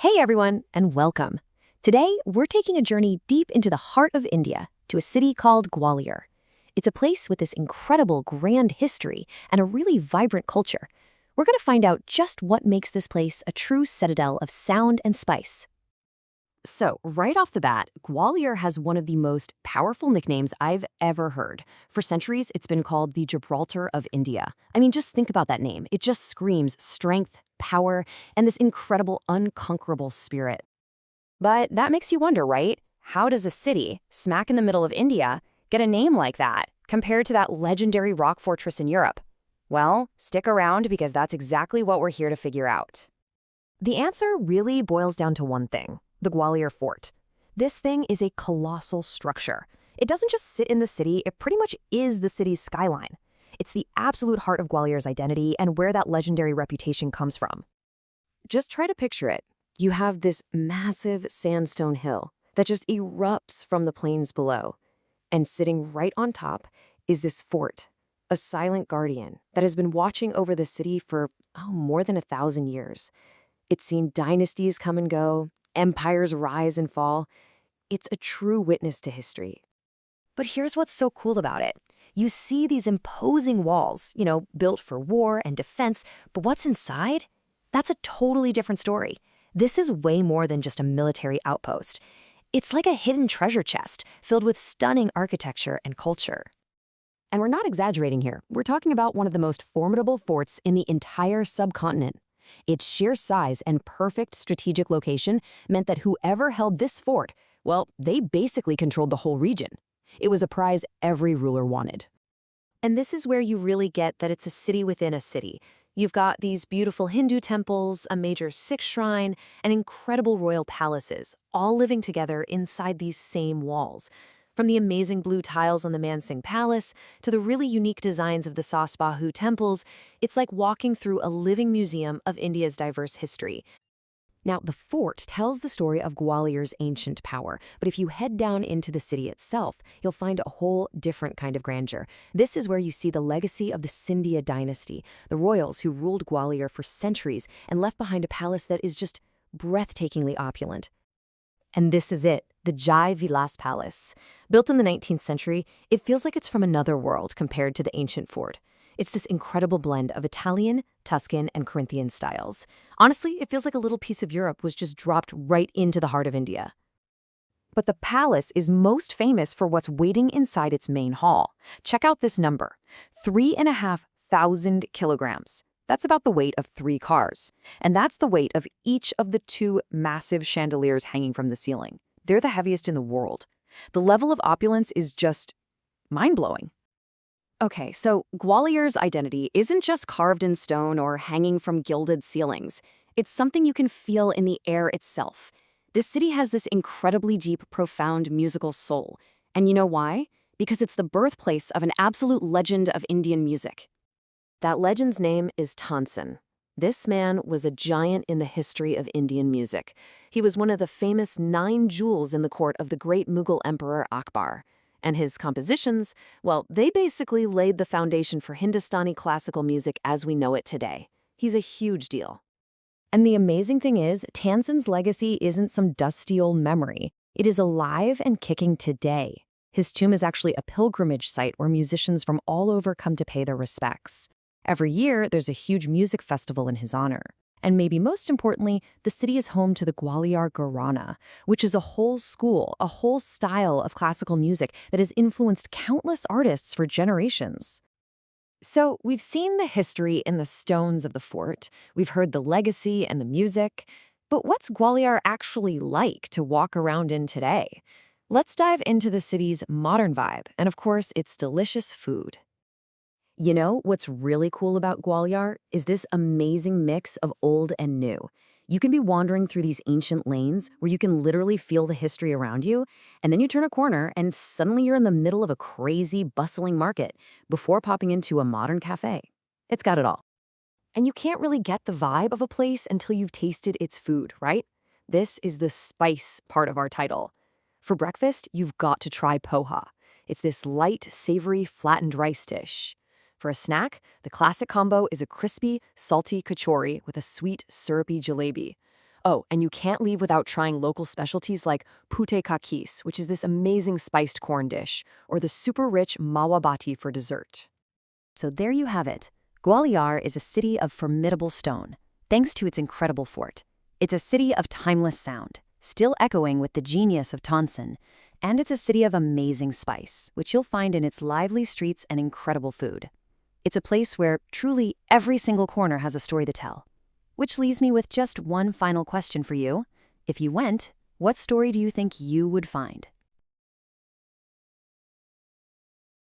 Hey everyone, and welcome. Today, we're taking a journey deep into the heart of India to a city called Gwalior. It's a place with this incredible grand history and a really vibrant culture. We're going to find out just what makes this place a true citadel of sound and spice. So, right off the bat, Gwalior has one of the most powerful nicknames I've ever heard. For centuries, it's been called the Gibraltar of India. I mean, just think about that name. It just screams strength, power, and this incredible, unconquerable spirit. But that makes you wonder, right? How does a city, smack in the middle of India, get a name like that, compared to that legendary rock fortress in Europe? Well, stick around because that's exactly what we're here to figure out. The answer really boils down to one thing: the Gwalior Fort. This thing is a colossal structure. It doesn't just sit in the city, it pretty much is the city's skyline. It's the absolute heart of Gwalior's identity and where that legendary reputation comes from. Just try to picture it. You have this massive sandstone hill that just erupts from the plains below. And sitting right on top is this fort, a silent guardian that has been watching over the city for more than 1,000 years. It's seen dynasties come and go, empires rise and fall. It's a true witness to history. But here's what's so cool about it. You see these imposing walls, built for war and defense, but what's inside? That's a totally different story. This is way more than just a military outpost. It's like a hidden treasure chest filled with stunning architecture and culture. And we're not exaggerating here. We're talking about one of the most formidable forts in the entire subcontinent. Its sheer size and perfect strategic location meant that whoever held this fort, well, they basically controlled the whole region. It was a prize every ruler wanted. And this is where you really get that it's a city within a city. You've got these beautiful Hindu temples, a major Sikh shrine, and incredible royal palaces, all living together inside these same walls. From the amazing blue tiles on the Man Singh Palace to the really unique designs of the Sasbahu temples, it's like walking through a living museum of India's diverse history. Now, the fort tells the story of Gwalior's ancient power, but if you head down into the city itself, you'll find a whole different kind of grandeur. This is where you see the legacy of the Scindia dynasty, the royals who ruled Gwalior for centuries and left behind a palace that is just breathtakingly opulent. And this is it, the Jai Vilas Palace. Built in the 19th century, it feels like it's from another world compared to the ancient fort. It's this incredible blend of Italian, Tuscan, and Corinthian styles. Honestly, it feels like a little piece of Europe was just dropped right into the heart of India. But the palace is most famous for what's waiting inside its main hall. Check out this number: 3,500 kilograms. That's about the weight of 3 cars. And that's the weight of each of the 2 massive chandeliers hanging from the ceiling. They're the heaviest in the world. The level of opulence is just mind-blowing. Okay, so Gwalior's identity isn't just carved in stone or hanging from gilded ceilings. It's something you can feel in the air itself. This city has this incredibly deep, profound musical soul. And you know why? Because it's the birthplace of an absolute legend of Indian music. That legend's name is Tansen. This man was a giant in the history of Indian music. He was one of the famous 9 jewels in the court of the great Mughal Emperor Akbar. And his compositions, well, they basically laid the foundation for Hindustani classical music as we know it today. He's a huge deal. And the amazing thing is, Tansen's legacy isn't some dusty old memory. It is alive and kicking today. His tomb is actually a pilgrimage site where musicians from all over come to pay their respects. Every year, there's a huge music festival in his honor. And maybe most importantly, the city is home to the Gwalior Gharana, which is a whole school, a whole style of classical music that has influenced countless artists for generations. So we've seen the history in the stones of the fort, we've heard the legacy and the music, but what's Gwalior actually like to walk around in today? Let's dive into the city's modern vibe and, of course, its delicious food. You know, what's really cool about Gwalior is this amazing mix of old and new. You can be wandering through these ancient lanes where you can literally feel the history around you, and then you turn a corner and suddenly you're in the middle of a crazy, bustling market before popping into a modern cafe. It's got it all. And you can't really get the vibe of a place until you've tasted its food, right? This is the spice part of our title. For breakfast, you've got to try poha. It's this light, savory, flattened rice dish. For a snack, the classic combo is a crispy, salty kachori with a sweet, syrupy jalebi. Oh, and you can't leave without trying local specialties like pute kakis, which is this amazing spiced corn dish, or the super rich mawa bati for dessert. So there you have it. Gwalior is a city of formidable stone, thanks to its incredible fort. It's a city of timeless sound, still echoing with the genius of Tansen, and it's a city of amazing spice, which you'll find in its lively streets and incredible food. It's a place where truly every single corner has a story to tell. Which leaves me with just one final question for you. If you went, what story do you think you would find?